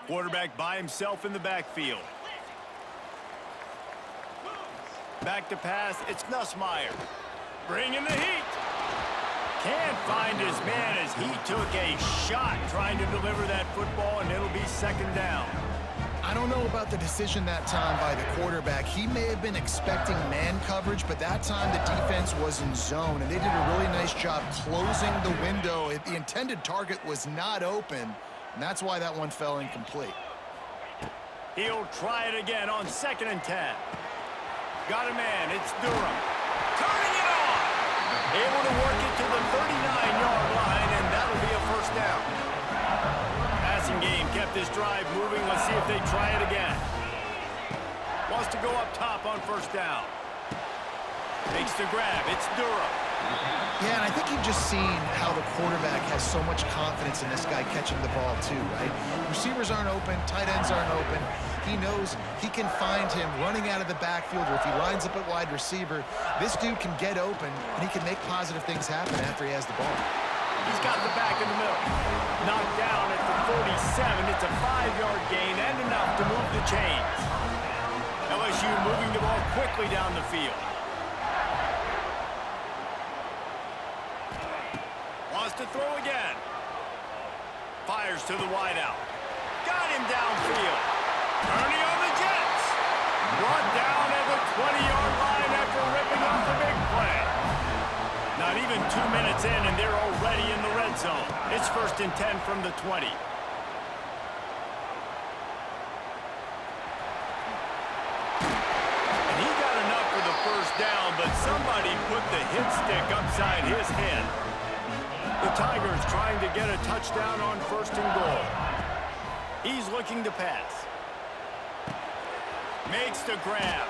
Quarterback by himself in the backfield. Back to pass, it's Nussmeier. Bringing the heat. Can't find his man as he took a shot trying to deliver that football, and it'll be second down. I don't know about the decision that time by the quarterback. He may have been expecting man coverage, but that time the defense was in zone, and they did a really nice job closing the window. The intended target was not open, and that's why that one fell incomplete. He'll try it again on 2nd and 10. Got a man, it's Durham. Turning it on! Able to work it to the 39-yard line, and that'll be a first down. Passing game kept this drive moving. Let's see if they try it again. Wants to go up top on first down. Makes the grab, it's Durham. Yeah, and I think you've just seen how the quarterback has so much confidence in this guy catching the ball too, right? Receivers aren't open, tight ends aren't open. He knows he can find him running out of the backfield, or if he lines up at wide receiver, this dude can get open, and he can make positive things happen after he has the ball. He's got the back in the middle. Knocked down at the 47. It's a 5-yard gain and enough to move the chains. LSU moving the ball quickly down the field. Wants to throw again. Fires to the wideout. Got him downfield. Turning on the Jets. Brought down at the 20-yard line after ripping off the big play. Not even 2 minutes in, and they're already in the red zone. It's 1st and 10 from the 20. And he got enough for the first down, but somebody put the hit stick upside his head. The Tigers trying to get a touchdown on 1st and goal. He's looking to pass. Makes the grab.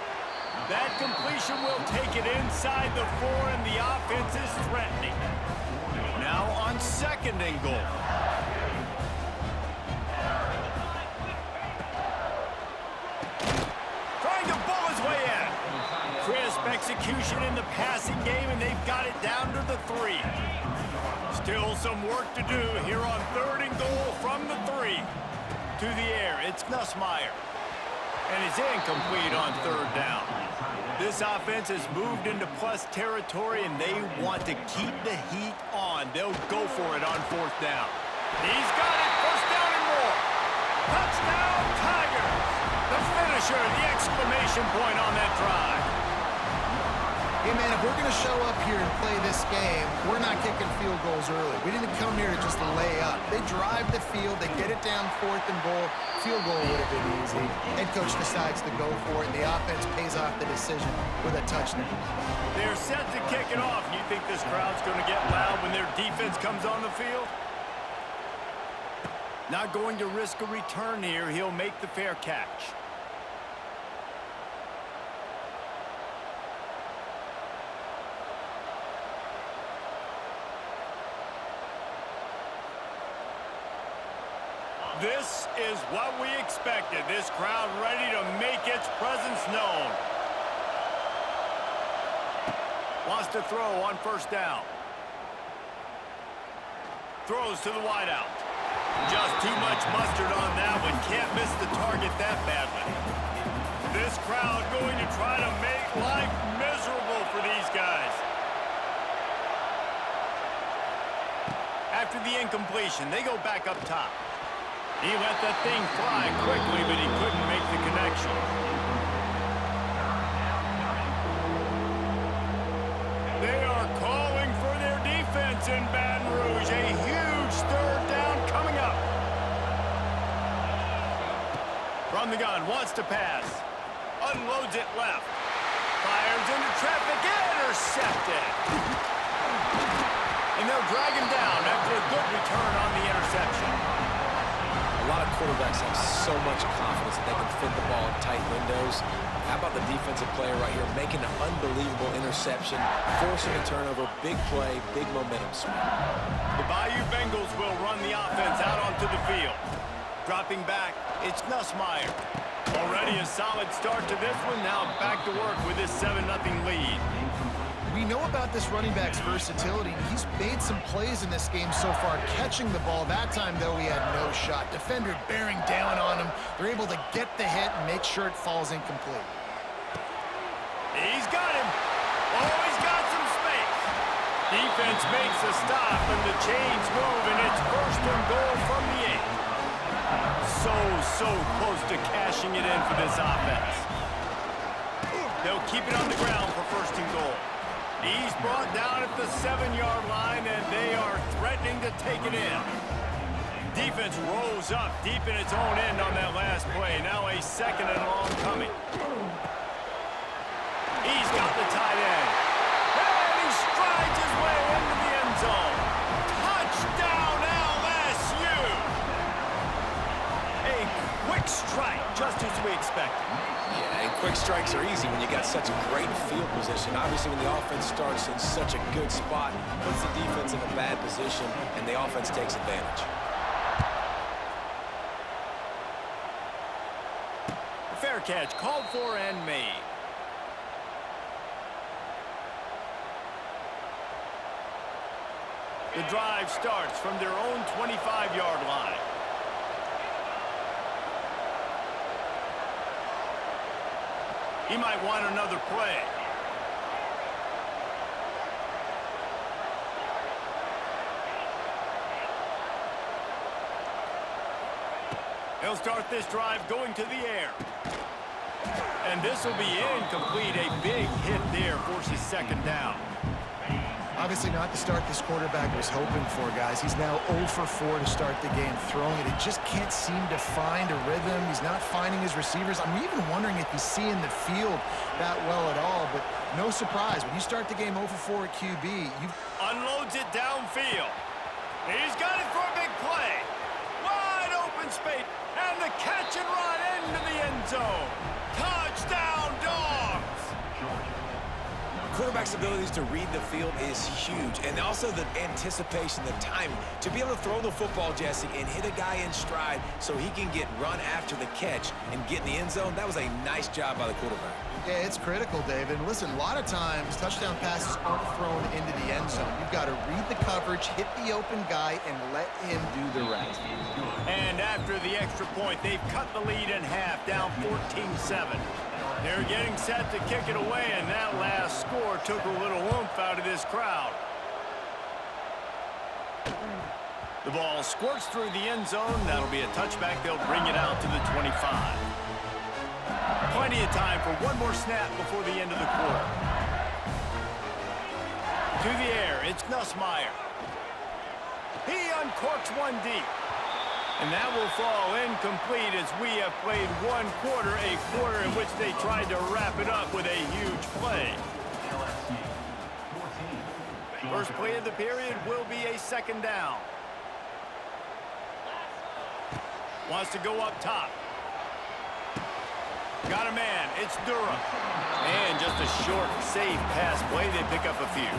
That completion will take it inside the 4, and the offense is threatening. Now on 2nd and goal. Trying to bull his way in. Crisp execution in the passing game, and they've got it down to the 3. Still some work to do here on 3rd and goal from the 3. To the air, it's Nussmeier. And it's incomplete on 3rd down. This offense has moved into plus territory, and they want to keep the heat on. They'll go for it on 4th down. He's got it, 1st down and more. Touchdown, Tigers. The finisher, the exclamation point on that drive. Hey, man, if we're going to show up here and play this game, we're not kicking field goals early. We didn't come here to just lay up. They drive the field. They get it down 4th and goal. Field goal would have been easy. Head coach decides to go for it. The offense pays off the decision with a touchdown. They're set to kick it off. You think this crowd's going to get loud when their defense comes on the field? Not going to risk a return here. He'll make the fair catch. This is what we expected. This crowd ready to make its presence known. Wants to throw on 1st down. Throws to the wideout. Just too much mustard on that one. Can't miss the target that badly. This crowd going to try to make life miserable for these guys. After the incompletion, they go back up top. He let that thing fly quickly, but he couldn't make the connection. They are calling for their defense in Baton Rouge. A huge 3rd down coming up. From the gun, wants to pass. Unloads it left. Fires into traffic, intercepted. And they'll drag him down after a good return on the interception. A lot of quarterbacks have so much confidence that they can fit the ball in tight windows. How about the defensive player right here making an unbelievable interception, forcing a turnover, big play, big momentum swing. The Bayou Bengals will run the offense out onto the field. Dropping back, it's Nussmeier. Already a solid start to this one. Now back to work with this 7-0 lead. We know about this running back's versatility. He's made some plays in this game so far, catching the ball. That time, though, he had no shot. Defender bearing down on him. They're able to get the hit and make sure it falls incomplete. He's got him. Oh, he's got some space. Defense makes a stop, and the chains move, and it's 1st and goal from the 8. So close to cashing it in for this offense. They'll keep it on the ground for 1st and goal. He's brought down at the 7-yard line, and they are threatening to take it in. Defense rose up deep in its own end on that last play. Now a 2nd and long coming. He's got the tight end. And he strides his way into the end zone. Touchdown, LSU! A quick strike, just as we expected. Yeah, and quick strikes are easy when you got such a great field position. Obviously, when the offense starts in such a good spot, puts the defense in a bad position, and the offense takes advantage. A fair catch, called for and made. The drive starts from their own 25-yard line. He might want another play. He'll start this drive going to the air. And this will be incomplete. A big hit there forces 2nd down. Obviously not the start this quarterback was hoping for, guys. He's now 0 for 4 to start the game throwing it. He just can't seem to find a rhythm. He's not finding his receivers. I'm even wondering if he's seeing the field that well at all, but no surprise. When you start the game 0 for 4 at QB, you unloads it downfield. He's got it for a big play. Wide open space, and the catch and run into the end zone. Touchdown, Dogs! Quarterback's abilities to read the field is huge, and also the anticipation, the timing. To be able to throw the football, Jesse, and hit a guy in stride so he can get run after the catch and get in the end zone, that was a nice job by the quarterback. Yeah, it's critical, David. And listen, a lot of times, touchdown passes aren't thrown into the end zone. You've got to read the coverage, hit the open guy, and let him do the rest. And after the extra point, they've cut the lead in half, down 14-7. They're getting set to kick it away, and that last score took a little oomph out of this crowd. The ball squirts through the end zone. That'll be a touchback. They'll bring it out to the 25. Plenty of time for one more snap before the end of the quarter. To the air, it's Nussmeier. He uncorks one deep. And that will fall incomplete as we have played one quarter, a quarter in which they tried to wrap it up with a huge play. First play of the period will be a 2nd down. Wants to go up top. Got a man. It's Durham. And just a short, safe pass play. They pick up a few.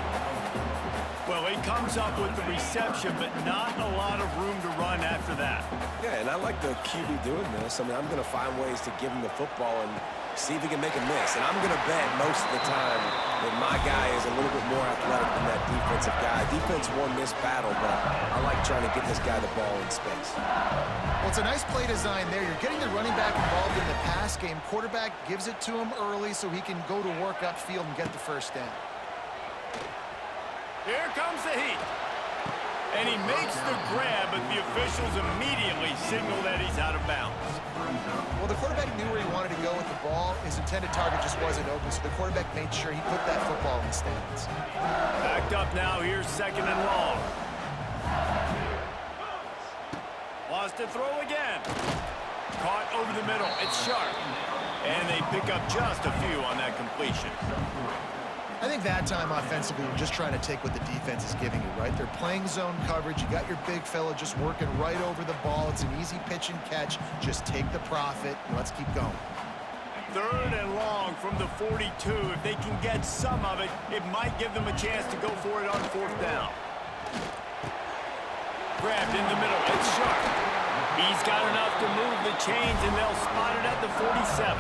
Well, he comes up with the reception, but not a lot of room to run after that. Yeah, and I like the QB doing this. I mean, I'm going to find ways to give him the football and see if he can make a miss. And I'm going to bet most of the time that my guy is a little bit more athletic than that defensive guy. Defense won this battle, but I like trying to get this guy the ball in space. Well, it's a nice play design there. You're getting the running back involved in the pass game. Quarterback gives it to him early so he can go to work upfield and get the 1st down. Here comes the heat. And he makes the grab, but the officials immediately signal that he's out of bounds. Well, the quarterback knew where he wanted to go with the ball. His intended target just wasn't open, so the quarterback made sure he put that football in the stands. Backed up now. Here's 2nd and long. Wants to throw again. Caught over the middle. It's sharp. And they pick up just a few on that completion. I think that time offensively, we're just trying to take what the defense is giving you, right? They're playing zone coverage. You got your big fella just working right over the ball. It's an easy pitch and catch. Just take the profit. Let's keep going. 3rd and long from the 42. If they can get some of it, it might give them a chance to go for it on 4th down. Grabbed in the middle. It's sharp. He's got enough to move the chains, and they'll spot it at the 47.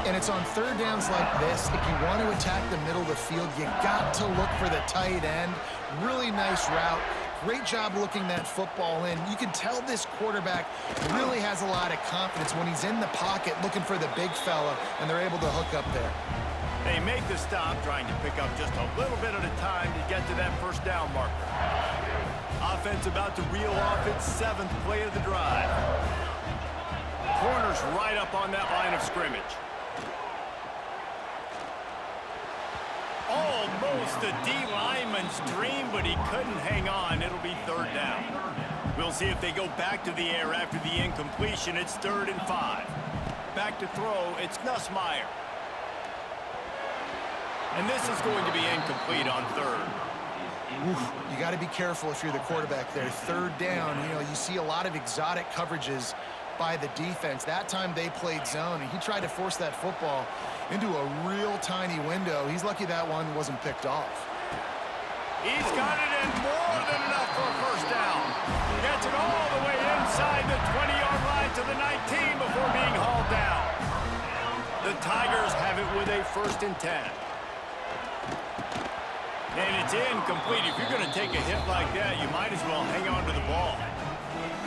And it's on third downs like this. If you want to attack the middle of the field, you got to look for the tight end. Really nice route. Great job looking that football in. You can tell this quarterback really has a lot of confidence when he's in the pocket looking for the big fella, and they're able to hook up there. They make the stop, trying to pick up just a little bit at a time to get to that first down marker. Offense about to reel off its 7th play of the drive. Corner's right up on that line of scrimmage. Almost a D lineman's dream, but he couldn't hang on. It'll be 3rd down. We'll see if they go back to the air after the incompletion. It's 3rd and 5. Back to throw, it's Nussmeier. And this is going to be incomplete on 3rd. Oof, you got to be careful if you're the quarterback there. 3rd down, you see a lot of exotic coverages by the defense. That time they played zone, and he tried to force that football into a real tiny window. He's lucky that one wasn't picked off. He's got it in more than enough for a first down. Gets it all the way inside the 20-yard line to the 19 before being hauled down. The Tigers have it with a 1st and 10. And it's incomplete. If you're going to take a hit like that, you might as well hang on to the ball.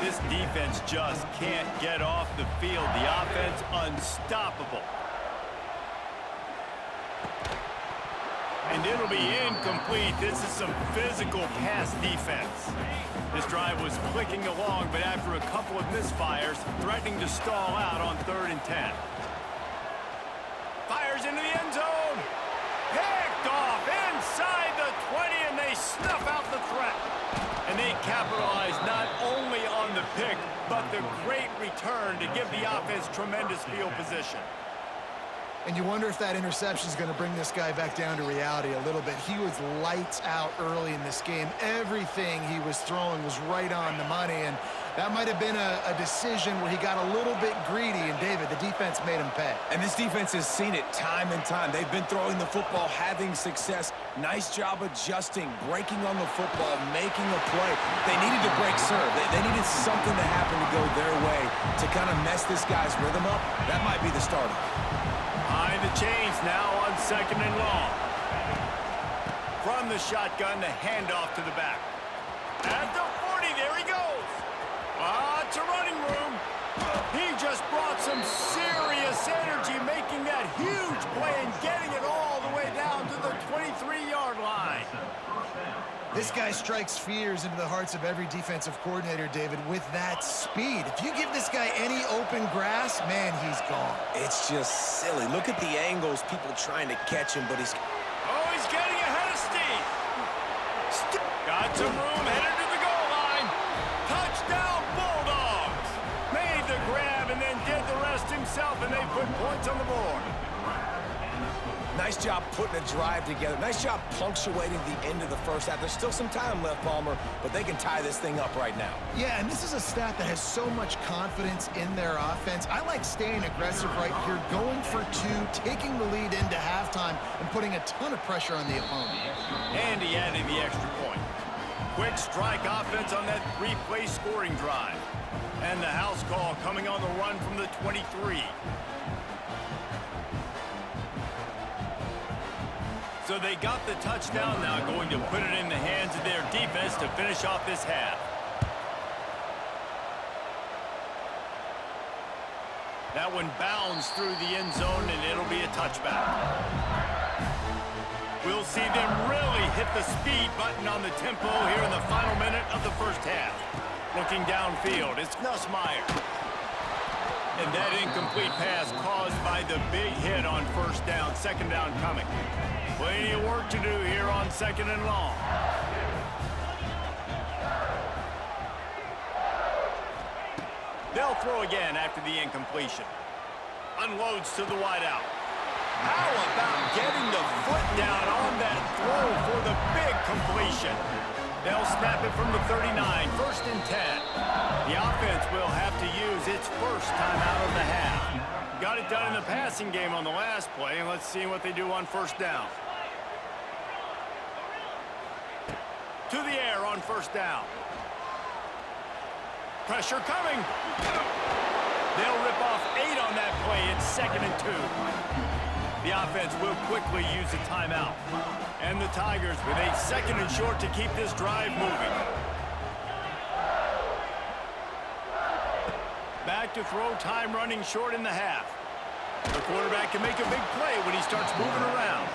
This defense just can't get off the field. The offense unstoppable. And it'll be incomplete. This is some physical pass defense. This drive was clicking along, but after a couple of misfires, threatening to stall out on 3rd and 10. Fires into the end zone. Picked off inside the 20, and they snuff out the threat. And they capitalize not only on the pick, but the great return to give the offense tremendous field position. And you wonder if that interception is going to bring this guy back down to reality a little bit. He was lights out early in this game. Everything he was throwing was right on the money, and that might have been a decision where he got a little bit greedy, and David, the defense made him pay. And this defense has seen it time and time. They've been throwing the football, having success. Nice job adjusting, breaking on the football, making a play. They needed to break serve. They needed something to happen to go their way to kind of mess this guy's rhythm up. That might be the start of it. Behind the chains now on 2nd and long. From the shotgun, the handoff to the back. At the 40, there he goes. It's a running room. He just brought some serious energy, making that huge play and getting it all the way down to the 23-yard line. This guy strikes fears into the hearts of every defensive coordinator, David, with that speed. If you give this guy any open grass, man, he's gone. It's just silly. Look at the angles, people trying to catch him, but he's getting ahead of steam. Got some room, headed to the goal line. Touchdown, Bulldogs. Made the grab and then did the rest himself, and they put points on the board. Nice job putting a drive together. Nice job punctuating the end of the first half. There's still some time left, Palmer, but they can tie this thing up right now. Yeah, and this is a staff that has so much confidence in their offense. I like staying aggressive right here, going for 2, taking the lead into halftime, and putting a ton of pressure on the opponent. And he added the extra point. Quick strike offense on that 3-play scoring drive. And the house call coming on the run from the 23. So they got the touchdown now, going to put it in the hands of their defense to finish off this half. That one bounds through the end zone, and it'll be a touchback. We'll see them really hit the speed button on the tempo here in the final minute of the first half. Looking downfield, it's Nussmeier. And that incomplete pass caused by the big hit on first down, 2nd down coming. Plenty of work to do here on 2nd and long. They'll throw again after the incompletion. Unloads to the wideout. How about getting the foot down on that throw for the big completion? They'll snap it from the 39, 1st and 10. The offense will have to use its first time out of the half. Got it done in the passing game on the last play, and let's see what they do on first down. To the air on first down. Pressure coming. They'll rip off 8 on that play. It's 2nd and 2. The offense will quickly use a timeout. And the Tigers with a 2nd and short to keep this drive moving. Back to throw, time running short in the half. The quarterback can make a big play when he starts moving around.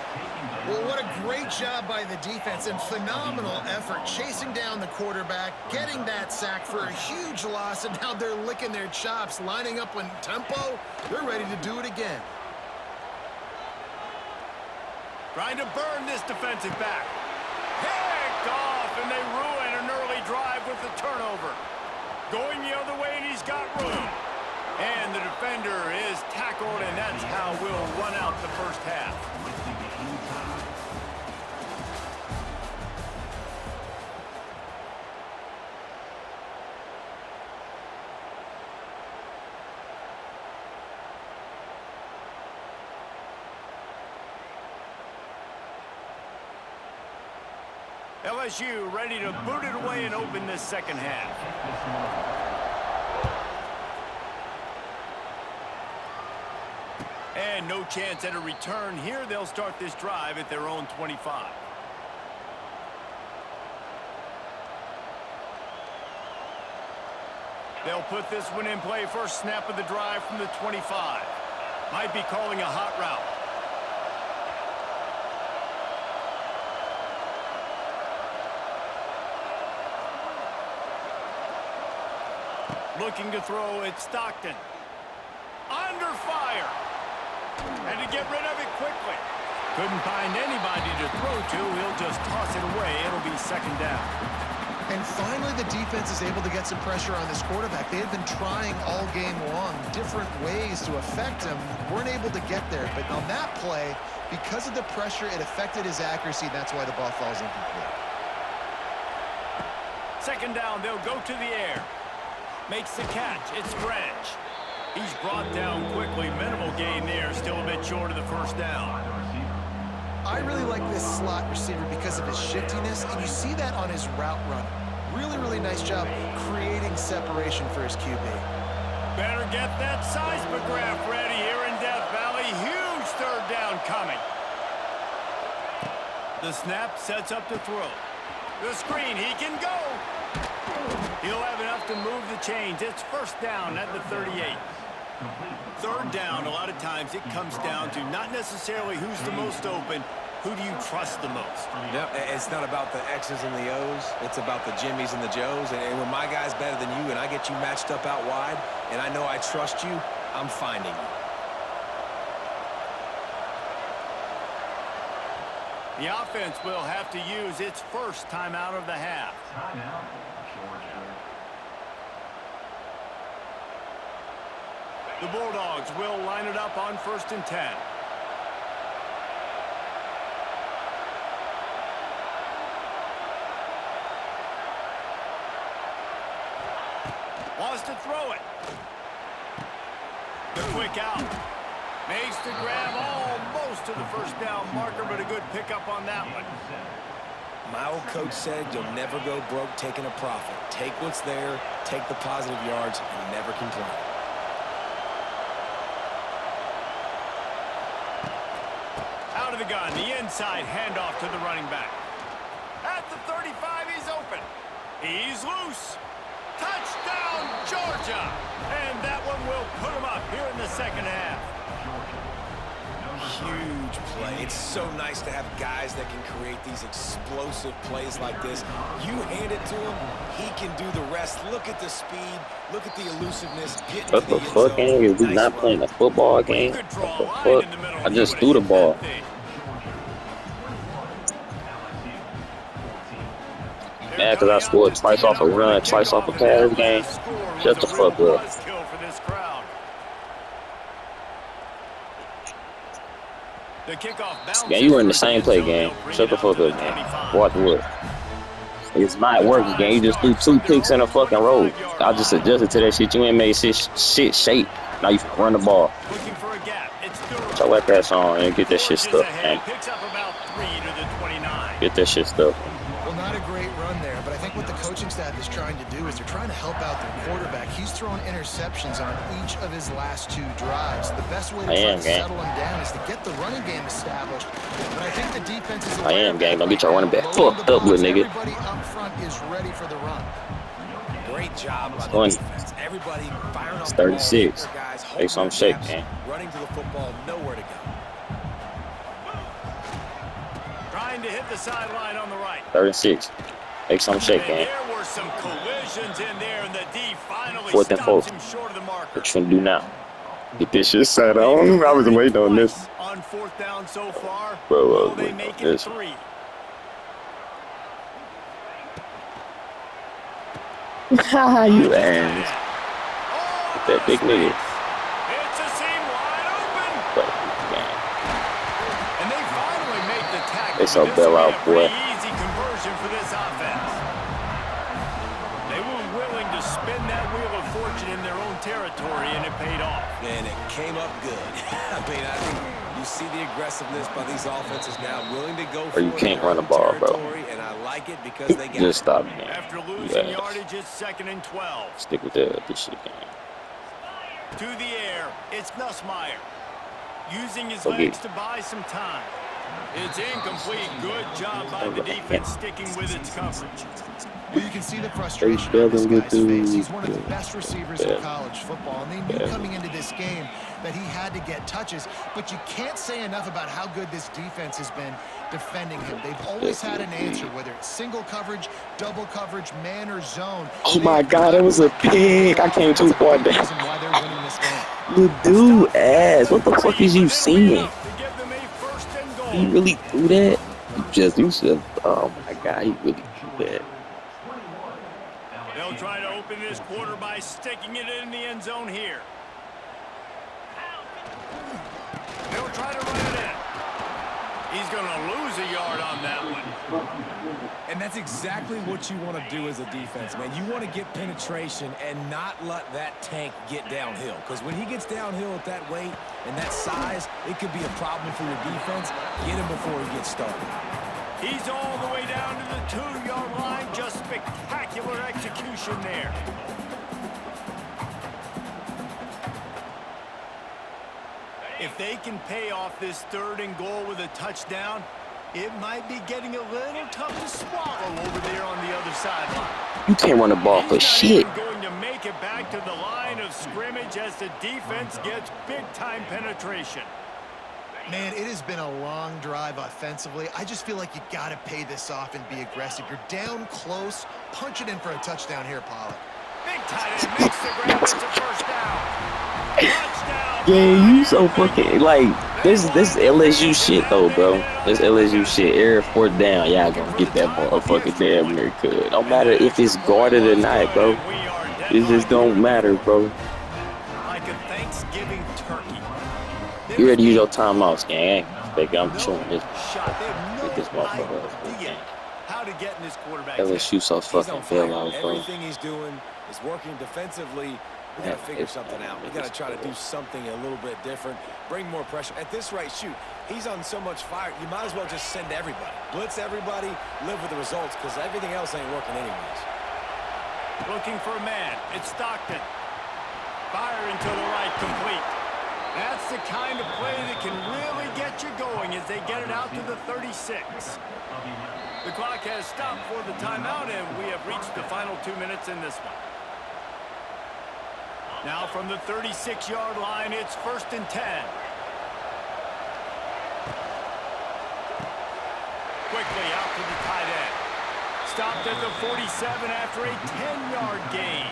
Well, what a great job by the defense and phenomenal effort chasing down the quarterback, getting that sack for a huge loss, and now they're licking their chops, lining up in tempo. They're ready to do it again. Trying to burn this defensive back. Picked off, and they ruin an early drive with the turnover. Going the other way, and he's got room. And the defender is tackled, and that's how we'll run out the first half. LSU ready to boot it away and open this second half. And no chance at a return here. They'll start this drive at their own 25. They'll put this one in play. First snap of the drive from the 25. Might be calling a hot route. Looking to throw at Stockton. Under fire. And to get rid of it quickly. Couldn't find anybody to throw to. He'll just toss it away. It'll be second down. And finally, the defense is able to get some pressure on this quarterback. They had been trying all game long different ways to affect him. Weren't able to get there. But on that play, because of the pressure, it affected his accuracy. That's why the ball falls incomplete. Second down, they'll go to the air. Makes the catch. It's Branch. He's brought down quickly. Minimal gain there. Still a bit short of the first down. I really like this slot receiver because of his shiftiness, and you see that on his route run. Really, really nice job creating separation for his QB. Better get that seismograph ready here in Death Valley. Huge third down coming. The snap sets up the throw. The screen, he can go. He'll have enough to move the chains. It's first down at the 38. Third down, a lot of times it comes down to not necessarily who's the most open, who do you trust the most? Yep, it's not about the X's and the O's. It's about the Jimmies and the Joes. And when my guy's better than you and I get you matched up out wide and I know I trust you, I'm finding you. The offense will have to use its first timeout of the half. Timeout, Georgia. The Bulldogs will line it up on 1st and 10. Wants to throw it. The quick out. Makes the grab almost to the first down marker, but a good pickup on that one. My old coach said you'll never go broke taking a profit. Take what's there, take the positive yards, and never complain. Out of the gun, the inside handoff to the running back. At the 35, he's open. He's loose. Touchdown, Georgia! And that one will put him up here in the second half. Huge play. It's so nice to have guys that can create these explosive plays like this. You hand it to him, he can do the rest. Look at the speed. Look at the elusiveness. What the fuck, gang? Is we not playing a football game? What the fuck? I just threw the ball. Man, because I scored twice off a run, twice off a pass game. Shut the fuck up. Man, you were in the same play game. Shut the fuck up, man. Watch what. It's not working, gang. You just threw 2 picks in a fucking row. I just adjusted to that shit. You ain't made shit shape. Now you run the ball. Put your wet ass on and get that shit stuffed, man. Get that shit stuffed. Well, not a great run there, but I think what the coaching staff is trying to do is they're trying to help out their quarterback. He's throwing interceptions on each of his last 2 drives. The best way to try to settle him down is to get the running game established. But I think the defense is aware of that. Don't get your running back fucked up, little nigga. Everybody up front is ready for the run. Great job by the defense. Everybody firing off 36. the guys. Make some shake, man. Running to the football, nowhere to go. Trying to hit the sideline on the right. 36. Make some shake, man. There were some collisions in there, and the D finally 4th and 4. stops him short of the marker. What you gonna do now? Get this shit set on. I was waiting on this. On 4th down so far, Bro, they make it 3. Haha, you ass. That big nigga. It's a seam wide open. But, man, And they finally make the tackle. they so This bail will be out, a boy. pretty easy conversion for this offense. They were willing to spin that wheel of fortune in their own territory, and it paid off. And it came up good. I mean, I think you see the aggressiveness by these offenses now, willing to go for you can't run the ball, bro. And I like it because they got Just stop, man. After losing yardage, it's 2nd and 12. Stick with this shit, man. To the air, it's Nussmeier. Using his Okay. legs to buy some time. It's incomplete. Good job by the defense sticking with its coverage. Well, you can see the frustration on this guy's face. He's one of the best receivers in college football, and they knew coming into this game that he had to get touches, but you can't say enough about how good this defense has been defending him. They've always had an answer, whether it's single coverage, double coverage, man, or zone. Oh my God, it was a pick. I came too far down. Why they're winning this game. You do ass. What the fuck is you seeing? To give them a 1st and goal. You really do that? You should. Oh my God, you really do that. They'll try to open this quarter by sticking it in the end zone here. They'll try to run it in. He's going to lose a yard on that one. And that's exactly what you want to do as a defense, man. You want to get penetration and not let that tank get downhill. Because when he gets downhill at that weight and that size, it could be a problem for your defense. Get him before he gets started. He's all the way down to the 2-yard line. Just spectacular execution there. If they can pay off this 3rd and goal with a touchdown, it might be getting a little tough to swallow over there on the other sideline. You can't run the ball for shit. He's going to make it back to the line of scrimmage as the defense gets big-time penetration. Man, it has been a long drive offensively. I just feel like you got to pay this off and be aggressive. You're down close. Punch it in for a touchdown here, Pollard. Big tight end makes the grab. It's a 1st down. Touchdown. Yeah, you so fucking like this LSU shit though, bro. This LSU shit. Every 4th down, y'all gonna get that motherfucker damn near good. Don't matter if it's guarded or not, bro. It just don't matter, bro. Like a Thanksgiving turkey. You ready to use your timeouts, gang? Baby, I'm chewing this. Shot. They have Get this no motherfucker. idea how to get in this quarterback. LSU so fucking fail out, bro. Everything he's doing is working defensively. We got to figure something out. We got to try to do something a little bit different, bring more pressure. At this rate, shoot, he's on so much fire, you might as well just send everybody. Blitz everybody, live with the results, because everything else ain't working anyways. Looking for a man. It's Stockton. Firing to the right, complete. That's the kind of play that can really get you going as they get it out to the 36. The clock has stopped for the timeout, and we have reached the final 2 minutes in this one. Now from the 36-yard line, it's 1st and 10. Quickly out to the tight end. Stopped at the 47 after a 10-yard gain.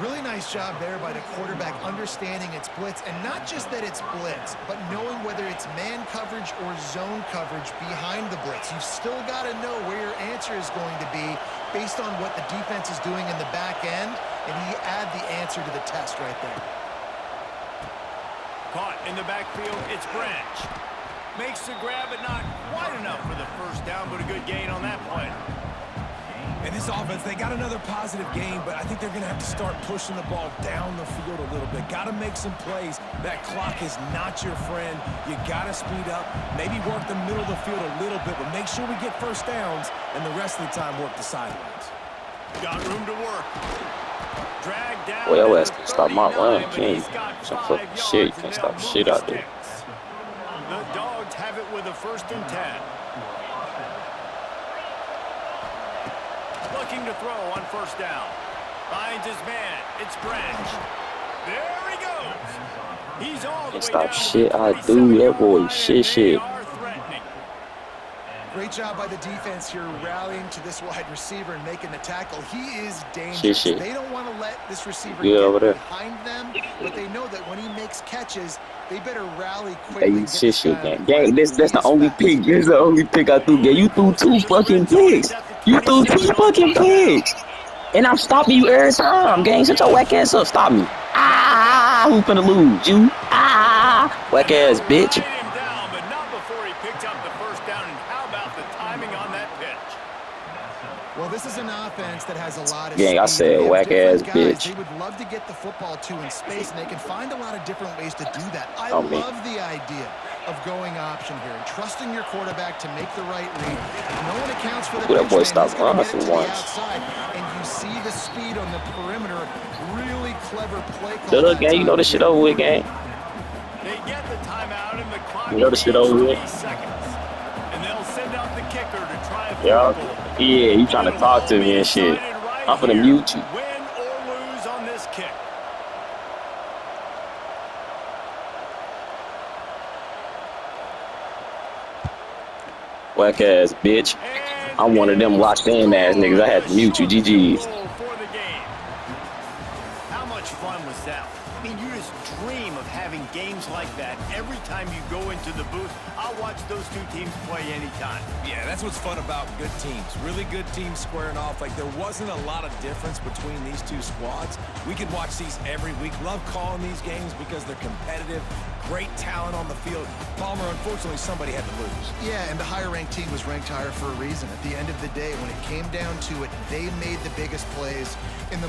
Really nice job there by the quarterback understanding its blitz, and not just that it's blitz, but knowing whether it's man coverage or zone coverage behind the blitz. You've still got to know where your answer is going to be based on what the defense is doing in the back end, and he add the answer to the test right there. Caught in the backfield, it's Branch. Makes the grab, but not quite enough for the 1st down, but a good gain on that play. And this offense, they got another positive game, but I think they're going to have to start pushing the ball down the field a little bit. Got to make some plays. That clock is not your friend. You got to speed up, maybe work the middle of the field a little bit, but make sure we get 1st downs, and the rest of the time work the sidelines. Got room to work. Drag down. Well, your at ass the can stop my 39, run. but You he's ain't got some 5 fucking yards, shit. You and can't they'll stop move shit the out there. sticks. The Dogs have it with a 1st and 10. Looking to throw on 1st down. Finds his man. It's Branch. There he goes. He's all the Can't way stop down shit to the I do. That 27-yard boy line, shit and they shit. are threatening. Great job by the defense here rallying to this wide receiver and making the tackle. He is dangerous. Shit shit. They don't want to let this receiver You good over get there? behind them, but they know that when he makes catches, they better rally Hey, quickly you and get shit this shit, guy on gang. the Gang, ground. that's He the is only fast. pick. This is the only pick I threw, gang. You threw Closer 2 to the red fucking zone. picks. He's at the You threw 2 27 on fucking 1st down. picks. And I'm stopping you every time, gang. Shut your whack ass up. Stop me. Ah, who finna lose? You? Ah, whack And ass they'll bitch. ride him down, but not before he picked up the 1st down. And how about the timing on that pitch? Well, this is an offense that has a lot of Gang, I speed. said They have whack different ass guys bitch. they would love to get the football to in space, and they can find a lot of different ways to do that. I Oh, me. love the idea of going option here and trusting your quarterback to make the right read. No one accounts for the Ooh, that pitch boy man. stopped He's going to running get it for to the once. outside, and you see the speed on the perimeter. Really clever play call Look, that gang, you know time. this shit over with, gang. They get the timeout, and the clock You know this shit reads over 3 with. seconds. And they'll send out the kicker to try a Yeah, field goal. yeah, you trying to It'll talk all to be me and shit. decided right I'm finna here. mute you. Win or lose on this kick. Whack ass bitch. And I'm one of them it's locked in ass niggas. I had good. to mute you. A short field GG's. goal for the game. How much fun was that? I mean, you just dream of having games like that every time you go into the booth. I'll watch those 2 teams play anytime. Yeah, that's what's fun about good teams. Really good teams squaring off. Like, there wasn't a lot of difference between these 2 squads. We could watch these every week. Love calling these games because they're competitive. Great talent on the field. Palmer, unfortunately, somebody had to lose. Yeah, and the higher-ranked team was ranked higher for a reason. At the end of the day, when it came down to it, they made the biggest plays in the